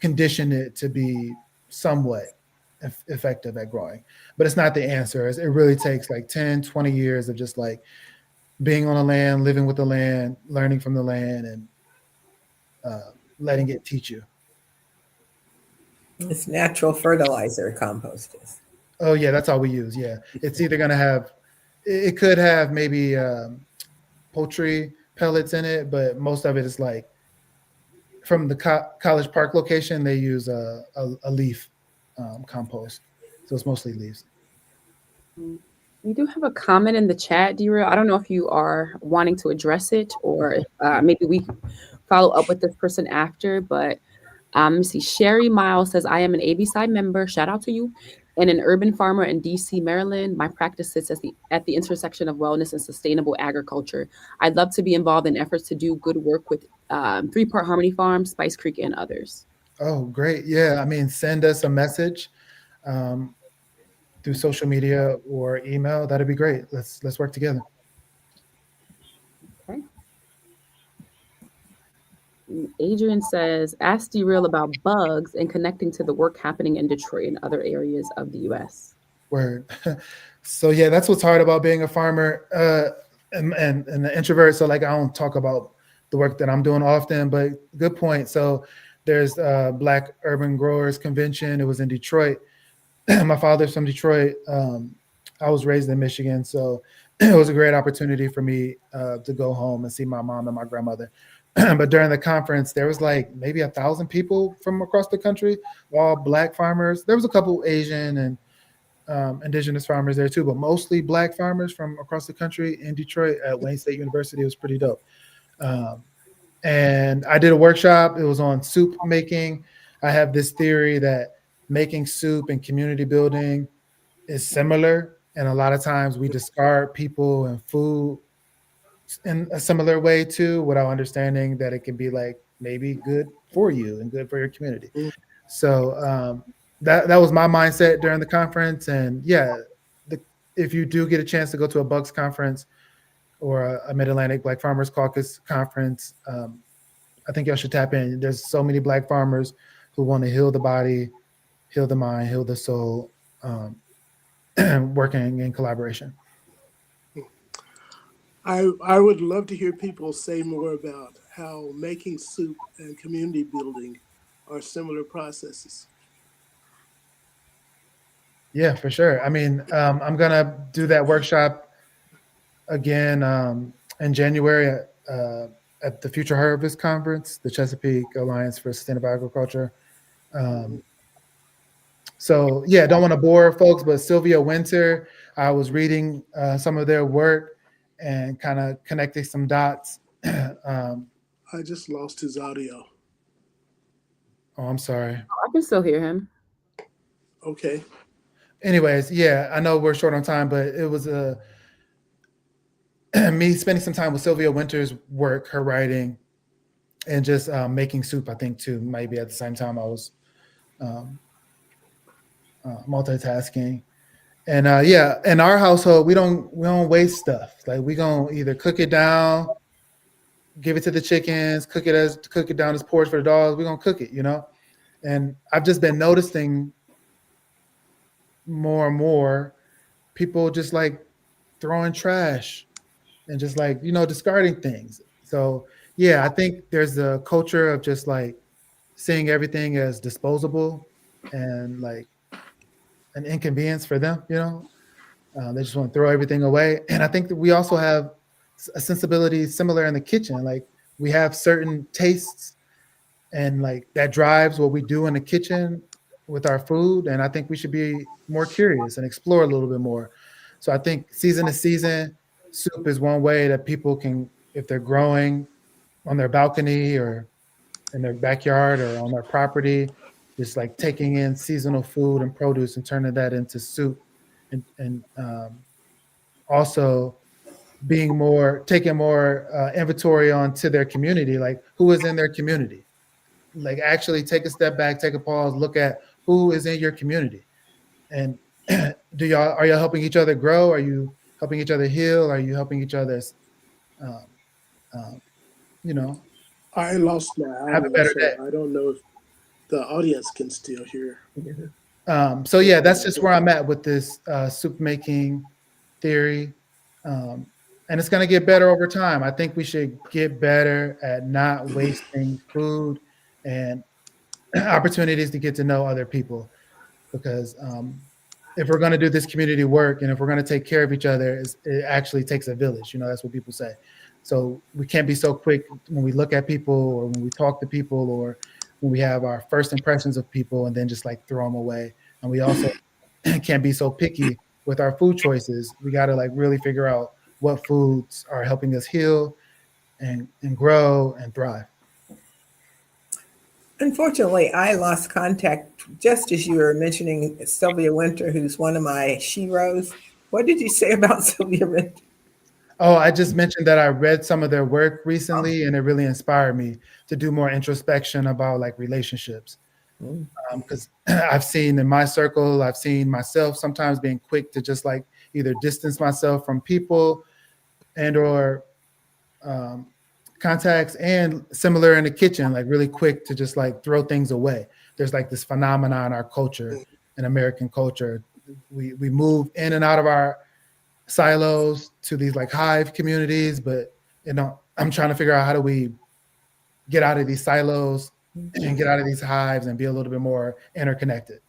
Speaker 3: condition it to be somewhat effective at growing. But it's not the answer. It really takes like 10, 20 years of just like being on the land, living with the land, learning from the land, and letting it teach you.
Speaker 2: It's natural fertilizer, compost is.
Speaker 3: Oh yeah, that's all we use. Yeah, it's either gonna have, it could have maybe poultry pellets in it, but most of it is like from the College Park location. They use a leaf compost, so it's mostly leaves.
Speaker 1: We do have a comment in the chat, Derail. I don't know if you are wanting to address it or if, maybe we follow up with this person after, but let me see. Sherry Miles says, I am an ABSI member. Shout out to you. And an urban farmer in DC, Maryland. My practice sits at the intersection of wellness and sustainable agriculture. I'd love to be involved in efforts to do good work with 3 Part Harmony Farm, Spice Creek, and others.
Speaker 3: Oh, great. Yeah, I mean, send us a message um, through social media or email. That'd be great. Let's work together.
Speaker 1: Okay. Adrian says, ask Derail about bugs and connecting to the work happening in Detroit and other areas of the U.S.
Speaker 3: Word. So yeah, that's what's hard about being a farmer and an introvert. So like, I don't talk about the work that I'm doing often, but good point. So there's Black Urban Growers Convention. It was in Detroit. My father's from Detroit. I was raised in Michigan, so it was a great opportunity for me to go home and see my mom and my grandmother. But during the conference, there was like maybe 1,000 people from across the country, all Black farmers. There was a couple Asian and indigenous farmers there too, but mostly Black farmers from across the country in Detroit at Wayne State University. It was pretty dope. Um, and I did a workshop. It was on soup making. I have this theory that making soup and community building is similar, and a lot of times we discard people and food in a similar way too, without understanding that it can be like maybe good for you and good for your community.
Speaker 4: Mm.
Speaker 3: So that was my mindset during the conference, and yeah, the, if you do get a chance to go to a Bucks conference or a Mid Atlantic Black Farmers Caucus conference, I think y'all should tap in. There's so many Black farmers who want to heal the body, heal the mind, heal the soul, working in collaboration.
Speaker 4: I would love to hear people say more about how making soup and community building are similar processes.
Speaker 3: Yeah, for sure. I mean, I'm gonna do that workshop again in January at the Future Harvest Conference, the Chesapeake Alliance for Sustainable Agriculture. Um, so yeah, don't want to bore folks, but Sylvia Winter, I was reading some of their work and kind of connecting some dots. um,
Speaker 4: I just lost his audio.
Speaker 3: oh, I'm sorry.
Speaker 1: I can still hear him.
Speaker 4: Okay.
Speaker 3: Anyways, yeah, I know we're short on time, but it was me spending some time with Sylvia Winter's work, her writing, and just making soup. I think too, maybe at the same time I was um, multitasking. And yeah, in our household, we don't waste stuff. Like we gonna either cook it down, give it to the chickens, cook it down as porridge for the dogs. We gonna cook it, you know. And I've just been noticing more and more people just like throwing trash and just like discarding things. So yeah, I think there's a culture of just like seeing everything as disposable and like an inconvenience for them. They just want to throw everything away. And I think that we also have a sensibility similar in the kitchen. Like we have certain tastes and like that drives what we do in the kitchen with our food. And I think we should be more curious and explore a little bit more. So I think season to season, soup is one way that people can, if they're growing on their balcony or in their backyard or on their property, just like taking in seasonal food and produce and turning that into soup, and also taking more inventory onto their community, like who is in their community, like actually take a step back, take a pause, look at who is in your community, and are y'all helping each other grow? Are you helping each other heal? Are you helping each other, um, um, you know,
Speaker 4: I lost my
Speaker 3: have a
Speaker 4: audio,
Speaker 3: better day?
Speaker 4: so I don't know if the audience can still hear.
Speaker 3: So yeah, that's just where I'm at with this soup making theory, um, and it's going to get better over time. I think we should get better at not wasting food and opportunities to get to know other people, because if we're going to do this community work and if we're going to take care of each other, it actually takes a village. That's what people say. So we can't be so quick when we look at people or when we talk to people or when we have our first impressions of people and then just like throw them away. And we also can't be so picky with our food choices. We got to like really figure out what foods are helping us heal and grow and thrive.
Speaker 2: Unfortunately, I lost contact just as you were mentioning Sylvia Winter, who's one of my sheroes. What did you say about Sylvia Winter?
Speaker 3: Oh, I just mentioned that I read some of their work recently, and it really inspired me to do more introspection about like relationships. Because I've seen in my circle, I've seen myself sometimes being quick to just like either distance myself from people and or contacts, and similar in the kitchen, like really quick to just like throw things away. There's like this phenomenon in our culture, in American culture. We move in and out of our silos to these like hive communities, but I'm trying to figure out how do we get out of these silos and get out of these hives and be a little bit more interconnected.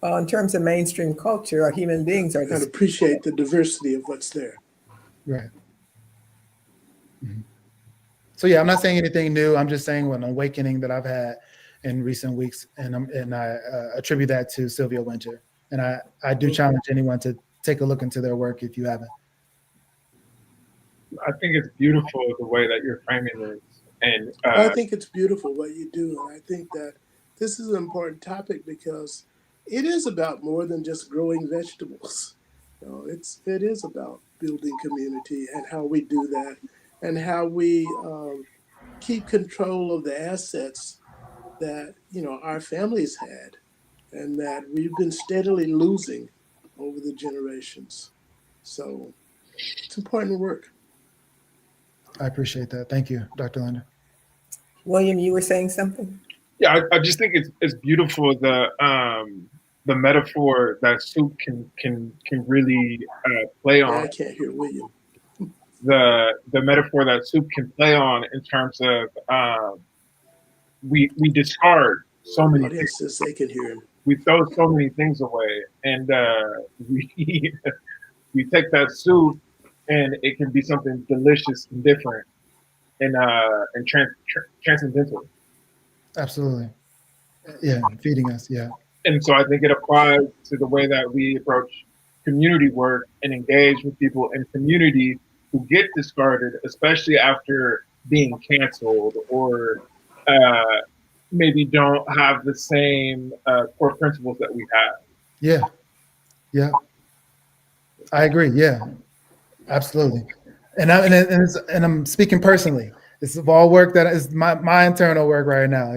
Speaker 2: Well, in terms of mainstream culture, our human beings are
Speaker 4: and
Speaker 2: the
Speaker 4: appreciate the diversity of what's there.
Speaker 3: Right. Mhm. So yeah, I'm not saying anything new. I'm just saying an awakening that I've had in recent weeks, and I attribute that to Sylvia Winter. And I do challenge anyone to take a look into their work if you haven't.
Speaker 5: I think it's beautiful the way that you're framing this, and
Speaker 4: I think it's beautiful what you do, and I think that this is an important topic because it is about more than just growing vegetables. It is about building community and how we do that, and how we keep control of the assets that our families had, and that we've been steadily losing over the generations. So it's important work.
Speaker 3: I appreciate that. Thank you, Dr. Linder.
Speaker 2: William, you were saying something?
Speaker 5: yeah, I just think it's beautiful the metaphor that soup can really play
Speaker 4: Yeah,
Speaker 5: on
Speaker 4: I can't hear William.
Speaker 5: the metaphor that soup can play on in terms of we discard so
Speaker 4: The
Speaker 5: many things.
Speaker 4: audience says they can hear him.
Speaker 5: We throw so many things away, and we we take that soup, and it can be something delicious and different and transcendental.
Speaker 3: Absolutely. Yeah, feeding us. Yeah.
Speaker 5: And so I think it applies to the way that we approach community work and engage with people in community who get discarded, especially after being canceled or uh, maybe don't have the same core principles that we have.
Speaker 3: Yeah. Yeah. I agree. Yeah. Absolutely. And I'm speaking personally. This is all work that is my internal work right now.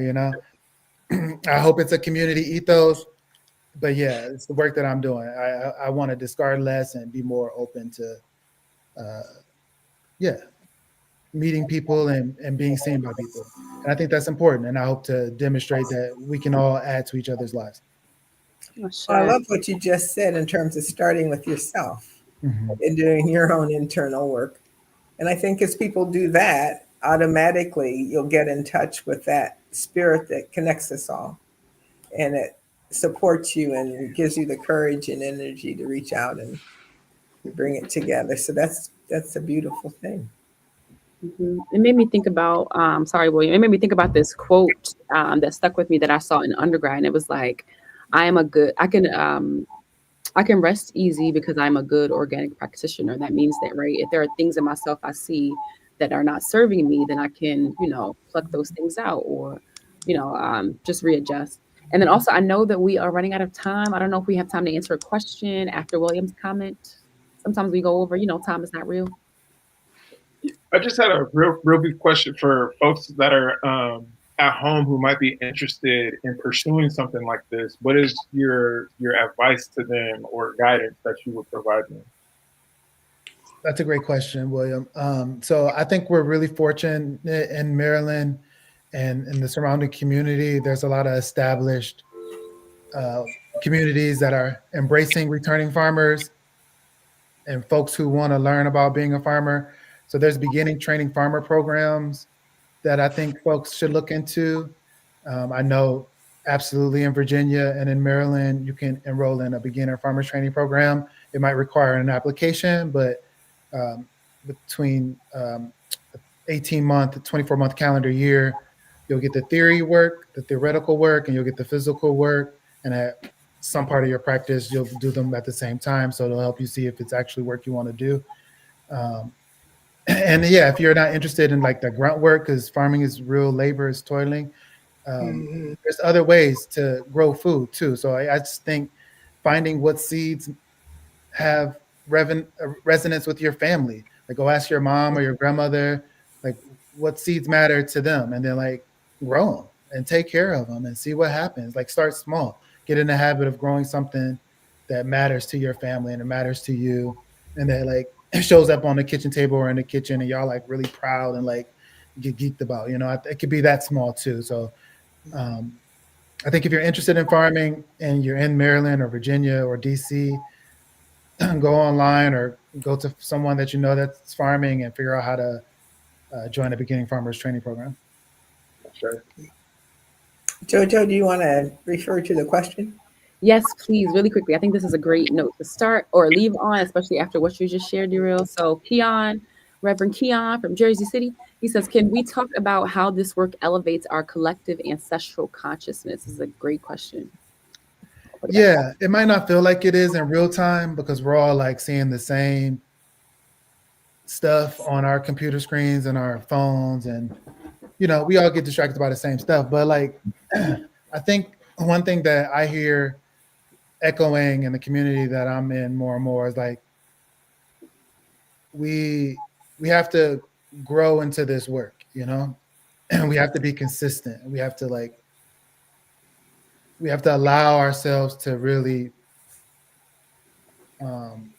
Speaker 3: I hope it's a community ethos, but yeah, it's the work that I'm doing. I want to discard less and be more open to, uh, yeah, meeting people and being seen by people. And I think that's important. And I hope to demonstrate that we can all add to each other's lives.
Speaker 1: Oh,
Speaker 2: Well, I
Speaker 1: sure.
Speaker 2: love what you just said in terms of starting with yourself
Speaker 3: Mhm.
Speaker 2: and doing your own internal work. And I think as people do that, automatically you'll get in touch with that spirit that connects us all. And it supports you and gives you the courage and energy to reach out and bring it together. So that's a beautiful thing.
Speaker 1: It made me think about, sorry, William, it made me think about this quote that stuck with me that I saw in undergrad. And it was like, I can rest easy because I'm a good organic practitioner. That means that, right, if there are things in myself I see that are not serving me, then I can, pluck those things out or, just readjust. And then also, I know that we are running out of time. I don't know if we have time to answer a question after William's comment. Sometimes we go over, time is not real.
Speaker 5: I just had a real brief question for folks that are at home who might be interested in pursuing something like this. What is your advice to them or guidance that you would provide them?
Speaker 3: That's a great question, William. So I think we're really fortunate in Maryland and in the surrounding community. There's a lot of established communities that are embracing returning farmers and folks who want to learn about being a farmer. So there's beginning training farmer programs that I think folks should look into. I know absolutely in Virginia and in Maryland, you can enroll in a beginner farmers training program. It might require an application, but um, between 18-month, 24-month calendar year, you'll get the theory work, the theoretical work, and you'll get the physical work. And at some part of your practice, you'll do them at the same time. So it'll help you see if it's actually work you want to do. Um, and yeah, if you're not interested in like the grunt work, because farming is real labor, is toiling,
Speaker 4: Hmm.
Speaker 3: there's other ways to grow food too. So I just think finding what seeds have resonance with your family. Like go ask your mom or your grandmother, like what seeds matter to them, and then like grow them and take care of them and see what happens. Like start small, get in the habit of growing something that matters to your family and it matters to you, and that like it shows up on the kitchen table or in the kitchen, and y'all like really proud and like get geeked about. It could be that small too. So um, I think if you're interested in farming and you're in Maryland or Virginia or DC, go online or go to someone that you know that's farming and figure out how to join a beginning farmers training program.
Speaker 5: Sure.
Speaker 2: Jojo, do you want to refer to the question?
Speaker 1: Yes, please, really quickly. I think this is a great note to start or leave on, especially after what you just shared, Darrell. So, Reverend Keon from Jersey City, he says, "Can we talk about how this work elevates our collective ancestral consciousness?" This is a great question. I'll put it back.
Speaker 3: Yeah, it might not feel like it is in real time because we're all like seeing the same stuff on our computer screens and our phones, and we all get distracted by the same stuff. But like, I think one thing that I hear echoing in the community that I'm in more and more is like we we have to grow into this work, and we have to be consistent. We have to allow ourselves to really um,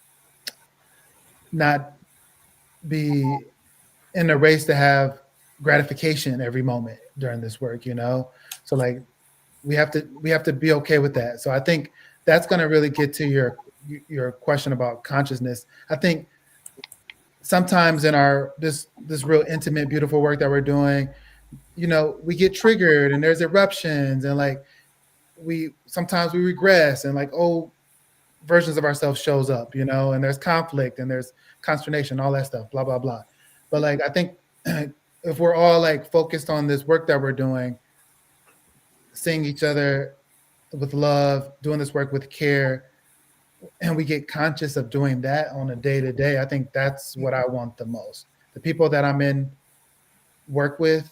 Speaker 3: not be in a race to have gratification every moment during this work. So like we have to be okay with that. So I think that's going to really get to your question about consciousness. I think sometimes in our this real intimate beautiful work that we're doing, we get triggered and there's eruptions, and like we sometimes we regress, and like old versions of ourselves shows up, and there's conflict and there's consternation, all that stuff, blah blah blah. But like I think if we're all like focused on this work that we're doing, seeing each other with love, doing this work with care, and we get conscious of doing that on a day to day, I think that's what I want the most. The people that I'm in work with,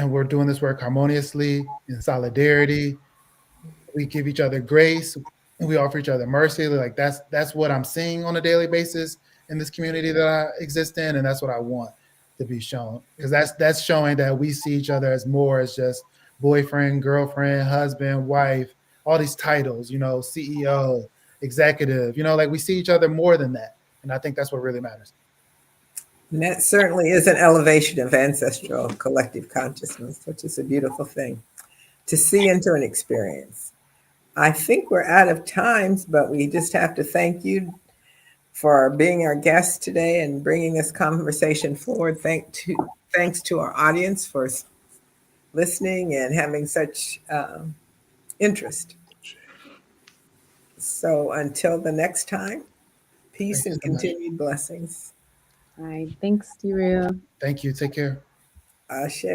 Speaker 3: we're doing this work harmoniously in solidarity. We give each other grace, and we offer each other mercy. Like that's what I'm seeing on a daily basis in this community that I exist in, and that's what I want to be shown, because that's showing that we see each other as more as just boyfriend, girlfriend, husband, wife, all these titles, CEO, executive, like we see each other more than that, and I think that's what really matters.
Speaker 2: And that certainly is an elevation of ancestral collective consciousness, which is a beautiful thing to see and to an experience. I think we're out of time, but we just have to thank you for being our guest today and bringing this conversation forward. Thanks to our audience for listening and having such interest. So until the next time, peace
Speaker 3: Thank you
Speaker 2: and
Speaker 3: so much.
Speaker 2: continued blessings.
Speaker 1: All right. Thanks, Darrell.
Speaker 3: Thank you. Take care.
Speaker 2: Ashe.